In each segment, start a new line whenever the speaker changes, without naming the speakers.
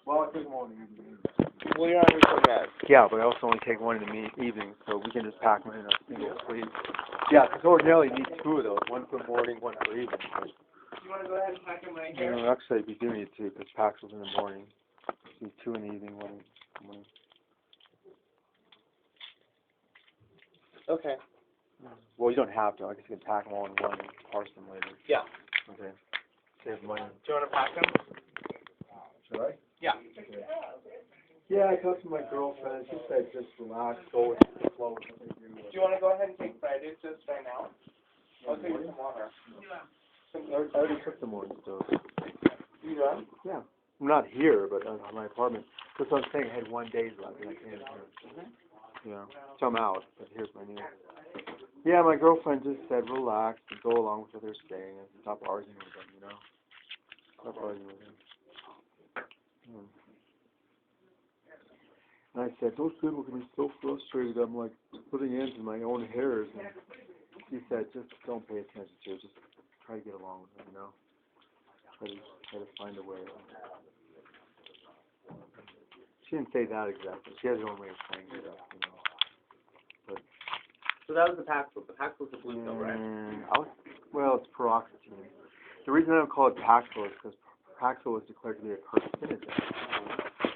Well, I take one in the evening.
Well, you're on your phone meds.
Yeah, but I also only take one in the evening, so we can just pack them in a single sleeve. Yeah, because ordinarily you need two of those, one for morning, one for evening. But,
You want to go ahead and pack them right here?
actually, we do need two, because Paxil's in the morning. Need two in the evening, one in the morning.
Okay.
Well, you don't have to. I guess you can pack them all in one and parse them later.
Yeah.
Okay. Save money.
Do you want to pack them?
Should I?
Yeah.
Yeah, I talked to my girlfriend. She said just relax, go with the flow.
Do you want to go ahead and take Fridays just right now? I'll take some water.
I already took the morning dose.
You done?
Yeah. I'm not here, but in my apartment. That's what I'm saying. I had 1 day left and I came here. Yeah. So I'm out, but here's my new. Yeah, my girlfriend just said relax and go along with what they're saying and stop arguing with them, you know? Stop arguing with them. And I said, those people can be so frustrated. I'm like putting ends in my own hairs. And she said, just don't pay attention to it. Just try to get along with them, you know? Try to find a way. She didn't say that exactly. She has her own way of saying it, you know. But
So that was the Paxil. The Paxil's the blue pill, right?
well, it's paroxetine. The reason I don't call it Paxil is because Paxil was declared to be a carcinogen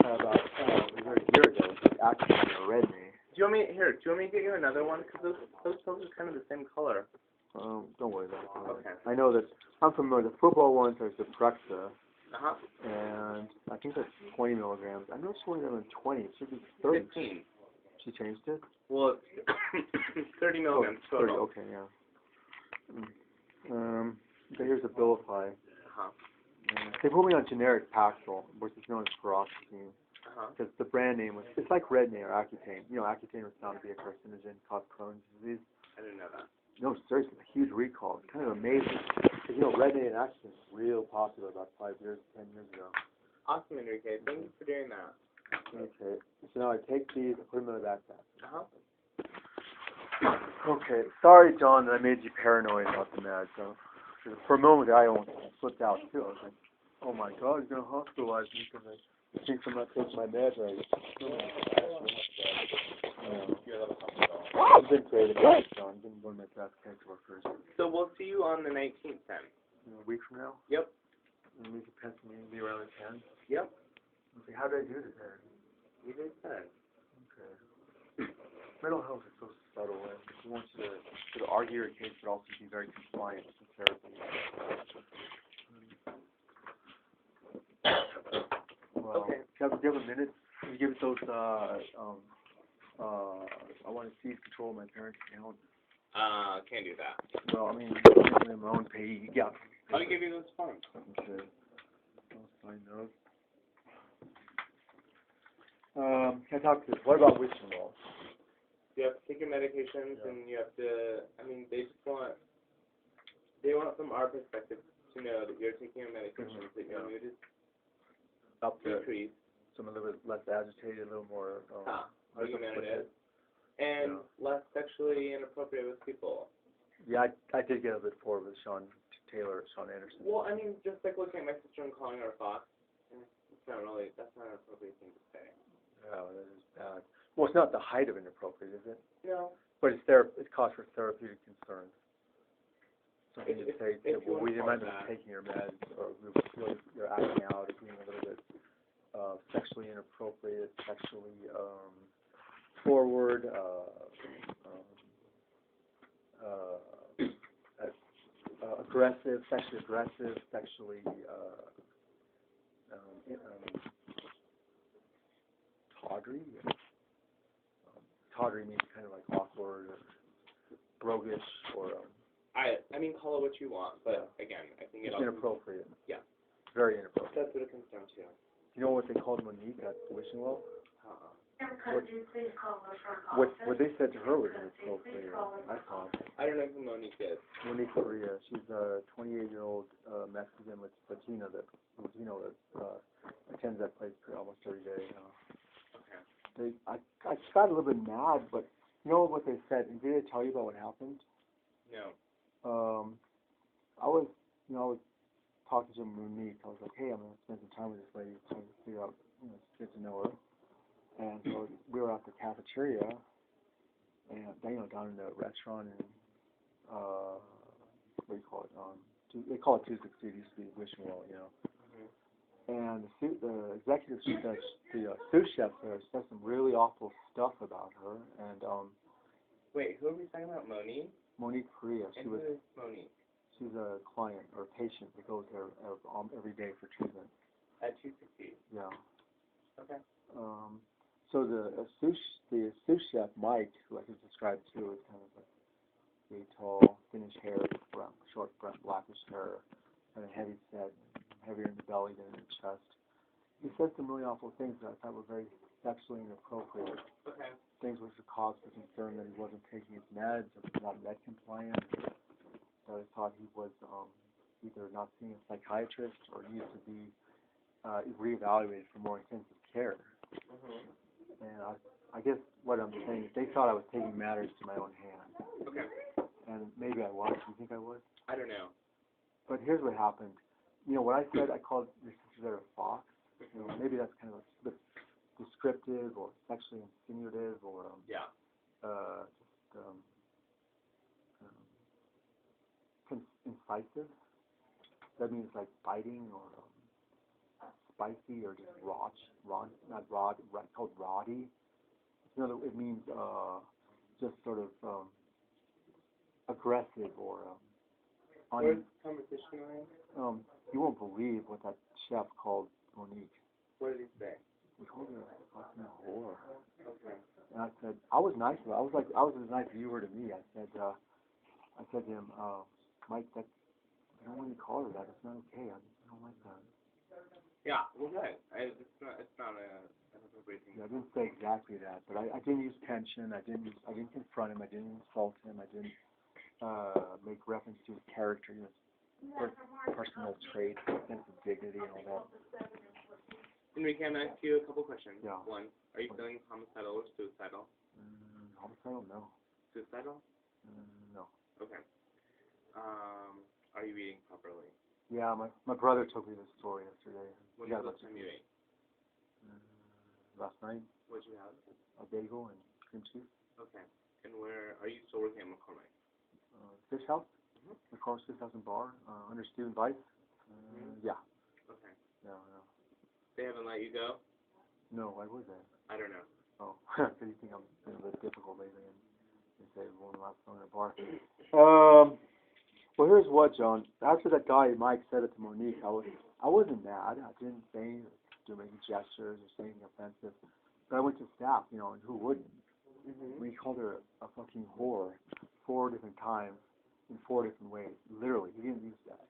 about a year ago. It's actually a red name.
Do you want me to get you another one? Because those pills are kind of the same color.
Don't worry about it.
Okay.
I know that I'm familiar. The football ones are Zyprexa,
Uh-huh.
and I think that's 20 milligrams. I know it's only them in 20. It should be 30.
15.
She changed it?
Well, it's 30 milligrams
30,
total.
okay, yeah. Okay, here's the Abilify.
Uh-huh.
They put me on generic Paxil, which is known as paroxetine.
Uh-huh.
Because the brand name was, it's like Rednay or Accutane. You know, Accutane was found to be a carcinogen, cause Crohn's disease.
I didn't know that.
No, seriously, it's a huge recall. It's kind of amazing. Because, you know, Rednay and Accutane was real popular about 5 years, 10 years ago.
Awesome, Enrique. Thank you for doing that.
Okay, so now I take these and put them in my backpack.
Uh-huh.
Okay, sorry, John, that I made you paranoid about the meds. So, for a moment, I almost flipped out, too. I was like, oh, my God, he's going to hospitalize me because I think I'm not taking my meds right. I've been great about it, John. I've been one of my best cancer workers.
So we'll see you on the 19th then.
A week from now?
Yep.
And we can pencil me be around the 10?
Yep.
Okay, how did I do today?
You did good.
Okay. Mental health is so subtle, and he wants you to argue your case, but also be very compliant with therapy. Well,
Okay.
do you have a minute? Can you give us those, I want to seize control of my parents' account.
Can't do that.
Well, I mean, I'm my own pay. Yeah.
I'll give you those forms.
Okay. I'll sign those. Can I talk to this? What about wishing well?
You have to take your medications, and you have to, I mean, they want from our perspective to know that you're taking your medications, that your mood is
Up to
decreased.
some a little bit less agitated, a little more,
Argumentative. And less sexually inappropriate with people.
Yeah, I did get a bit forward with Sean Anderson.
Well, I mean, just like looking at my sister and calling her a fox, that's not an appropriate thing to say.
Yeah, that is bad. Well, it's not the height of inappropriate, is it?
No.
But it's cause for therapeutic concerns. Something to say, well, we might be taking your meds, or we feel you're acting out, or being a little bit sexually inappropriate, sexually forward, aggressive, sexually aggressive, sexually tawdry. Tawdry means kind of like awkward, or roguish, or
I mean, call it what you want, but again, I think
it's inappropriate.
Yeah.
Very inappropriate.
That's what it comes down to.
You know what they called Monique at Wishing Well?
What
What they said to her was inappropriate. I thought.
I don't know who Monique is.
Monique Maria. She's a 28-year-old Mexican Latina that attends that place almost every day.
Okay.
I got a little bit mad, but you know what they said? And did they tell you about what happened?
No.
I was talking to Monique. I was like, hey, I'm going to spend some time with this lady trying to figure out get to know her. And so we were at the cafeteria, and down in the restaurant in what do you call it? They call it 260. It used to be Wishing Well, And the executive the sous chef there said some really awful stuff about her. And
Wait, who are we talking about?
Monique Correa.
And who is Monique?
She's a client or patient that goes there every day for treatment.
At 260.
Yeah.
Okay.
So the sous chef Mike, who I just described too, is kind of like very tall, thinnish hair, short, blackish hair, kind of heavy set, heavier in the belly than in the chest. He said some really awful things that I thought were very sexually inappropriate.
Okay.
Things which would cause for concern that he wasn't taking his meds or not med compliant. That I thought he was either not seeing a psychiatrist or needed to be reevaluated for more intensive care. And I guess what I'm saying is they thought I was taking matters to my own hand.
Okay.
And maybe I was. Do you think I was?
I don't know.
But here's what happened. What I said, I called your sister there a fox. Maybe that's kind of a bit descriptive or sexually insinuative or incisive. That means like biting or spicy or just called rowdy. It means just sort of aggressive or
Where's the conversation going?
You won't believe what that chef called Monique.
What did he say?
He called her a fucking whore.
Okay.
And I said, I was nice to her. I was as nice as you were to me. I said to him, Mike, I don't want you to call her that. It's not okay. I don't like that.
Yeah, well, good. It's not an appropriate thing.
Yeah, I didn't say exactly that, but I didn't use tension. I didn't confront him. I didn't insult him. I didn't make reference to his character, personal traits, sense of dignity, and all that.
Enrique, can I ask you a couple questions?
Yeah.
One, are you feeling homicidal or suicidal?
Homicidal? No.
Suicidal?
No.
Okay. Are you eating properly?
Yeah, my brother told me this story yesterday.
When was the last time you ate?
Last night.
What'd you have?
A bagel and cream cheese.
Okay. And where are you still working at McCormick?
Fish House. McCormick's Fish House and Bar, under Stephen Weiss. Yeah.
Okay.
No.
They haven't let you go?
No, why would they?
I don't know.
Oh, because you think I'm being a bit difficult lately and they say one last song in a bar. Well, here's what, John. After that guy, Mike, said it to Monique, I wasn't mad. I didn't say anything, do any gestures or say anything offensive. But I went to staff, and who wouldn't? When he called her a fucking whore 4 different times in 4 different ways. Literally, he didn't use that.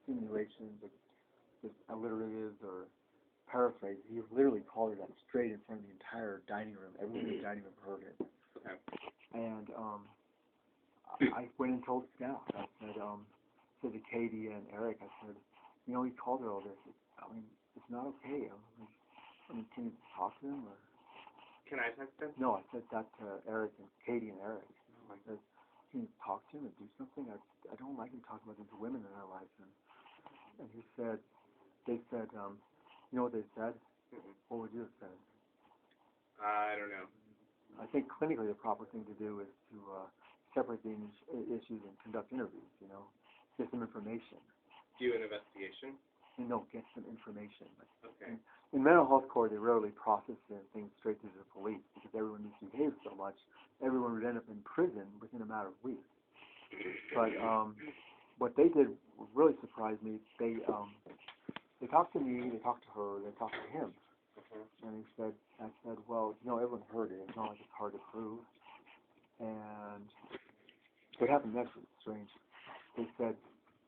Simulations, alliteratives, or paraphrase. He literally called her that straight in front of the entire dining room. Everyone in the dining room heard it.
Okay.
And I went and told staff. I said to Katie and Eric, I said, he called her all this. It's not okay. Can you talk to him? Or?
Can I talk to him?
No, I said that to Eric and Katie and Eric. I said, can you talk to him and do something? I don't like him talking about these women in our lives. And they said, you know what they said? What would you have said?
I don't know.
I think clinically the proper thing to do is to separate the issues and conduct interviews, get some information.
Do an investigation?
No, get some information.
Okay.
In mental health court, they rarely process things straight to the police because everyone misbehaves so much. Everyone would end up in prison within a matter of weeks. But what they did really surprised me. They talked to me, they talked to her, they talked to him. And I said, well, everyone heard it. It's not like it's hard to prove. And what happened next was strange. They said,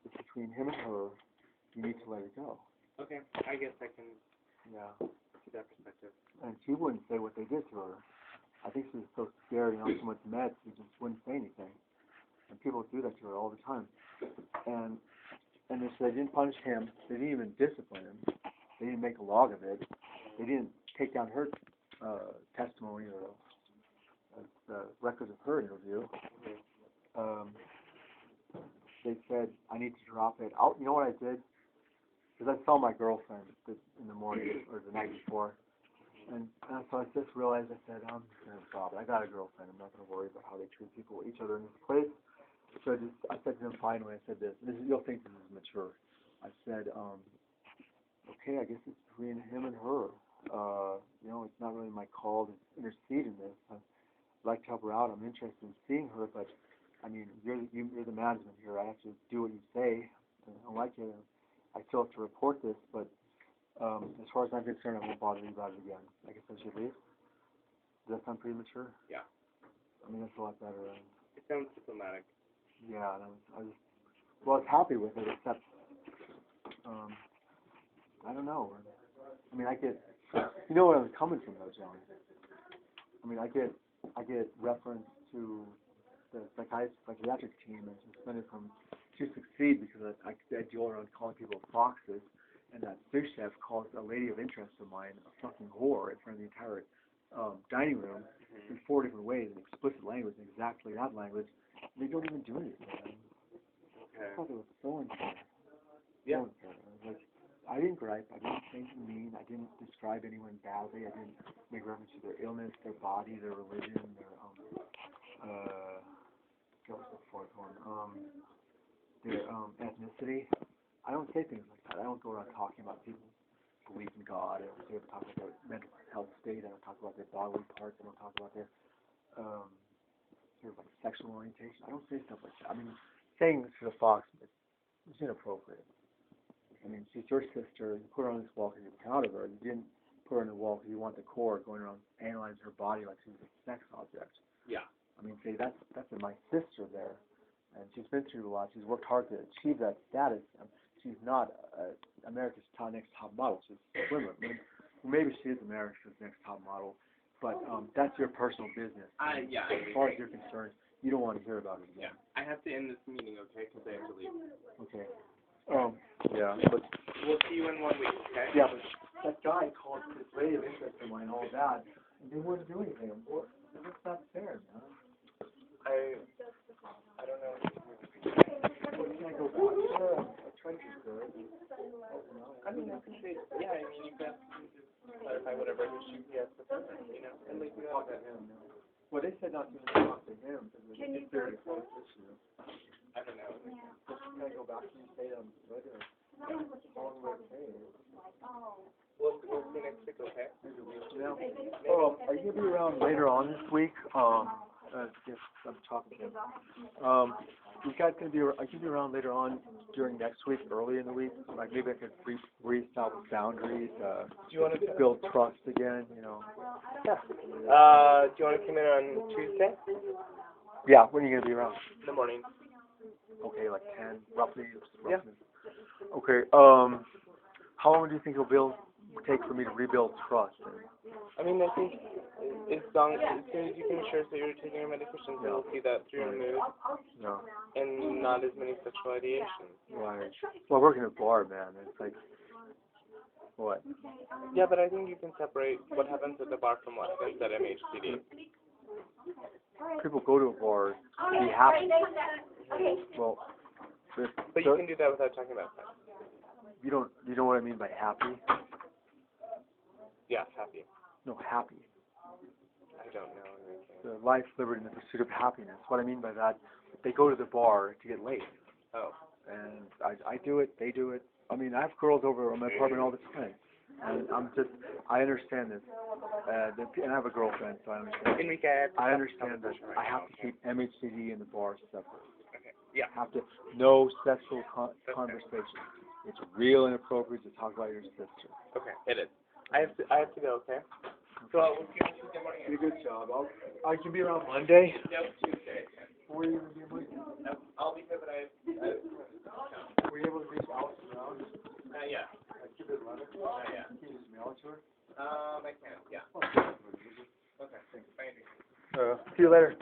it's between him and her. You need to let it go.
Okay, I guess I can see that perspective. And
she wouldn't say what they did to her. I think she was so scared and on so much meds, she just wouldn't say anything. And people do that to her all the time. And they said they didn't punish him. They didn't even discipline him. They didn't make a log of it. They didn't take down her testimony or the records of her interview. They said, I need to drop it. You know what I did? Because I saw my girlfriend in the morning or the night before, and so I just realized, I said, I'm just gonna stop it. I got a girlfriend. I'm not gonna worry about how they treat people, each other in this place. So I said to him finally, I said this. You'll think this is mature. I said, okay, I guess it's between him and her. You know, it's not really my call to intercede in this. I'd like to help her out. I'm interested in seeing her, but I mean, you're the management here. I have to do what you say. I don't like it. I still have to report this, but as far as I'm concerned, I won't bother you about it again. I guess I should leave. Does that sound pretty mature?
Yeah.
I mean, that's a lot better.
It sounds diplomatic.
Yeah, and I was happy with it, except, I don't know. I mean, I get, you know where I'm coming from though, John. I mean, I get reference to the psychiatric team and suspended from to succeed because I deal around calling people foxes, and that sous chef calls a lady of interest of mine a fucking whore in front of the entire dining room in 4 different ways, in explicit language, in exactly that language. And they don't even do anything.
Okay.
I thought it was so unfair.
Yeah.
So unfair. I didn't gripe. I didn't say anything mean. I didn't describe anyone badly. I didn't make reference to their illness, their body, their religion, their what was the fourth one? Their ethnicity. I don't say things like that. I don't go around talking about people's belief in God. I don't talk about their mental health state. I don't talk about their bodily parts. I don't talk about their sort of like sexual orientation. I don't say stuff like that. I mean, saying to the fox is inappropriate. I mean, she's your sister. You put her on this wall because you're proud of her. You didn't put her on the wall because you want the court going around analyzing her body like she's a sex object.
Yeah.
I mean, say that's my sister there, and she's been through a lot. She's worked hard to achieve that status. She's not America's next top model. She's a swimmer. I mean, maybe she is America's next top model, but that's your personal business.
Yeah.
As far as you're concerned, you don't want to hear about it again.
Yeah. I have to end this meeting, okay? Because I have to leave.
Okay. Yeah, but
We'll see you in 1 week, okay?
yeah, but that guy called this lady of interest in mine, all that, and they wouldn't do anything. That's not fair, man.
I don't know.
Well, can I go back there? I tried to do it.
I mean, I can say, yeah, I mean, you can clarify whatever issue he has with her, you know, and like, we all
Talk to him. Well, they said not to even talk to him because it's a very close issue.
I don't know.
Can I go back and say I'm ready? How long will it take?
We'll see next week, okay?
Oh, are you gonna be around later on this week? Yes, I'm talking to him. You guys gonna be? I can be around later on during next week, early in the week. Like maybe I could re-establish boundaries.
Do you want to
build trust again? You know.
Yeah. Do you want to come in on Tuesday?
Yeah. When are you gonna be around?
In the morning.
Okay, like 10, roughly.
Yeah.
Okay. How long do you think it'll take for me to rebuild trust?
I mean, I think as soon as you can assure that you're taking your medications, you'll see that through your mood
No.
and not as many sexual ideations.
Right. Well, working at a bar, man, it's like, what?
Yeah, but I think you can separate what happens at the bar from what happens at MHCD.
People go to a bar to be happy. Well,
But you can do that without talking about that.
You know what I mean by happy?
Yeah, happy.
No, happy.
I don't know.
The life, liberty, and the pursuit of happiness. What I mean by that, they go to the bar to get laid.
Oh.
And I do it, they do it. I mean, I have girls over in my apartment all the time. And I understand this. And I have a girlfriend, so I understand.
Enrique,
I understand that I have to keep MHCD and the bar separate.
Okay. Yeah.
I have to, no sexual conversation. It's real inappropriate to talk about your sister.
Okay, it is. I have to go, okay? So we'll see you on Tuesday morning.
You did a good job. I can be around Monday.
No, Tuesday.
Where are you going to be Monday?
I'll be here, but
Were you able to reach Alice Brown?
yeah.
Give her a letter?
Yeah.
Can you just mail it to her?
I can, yeah.
Okay.
Okay, thanks. Bye.
See you later.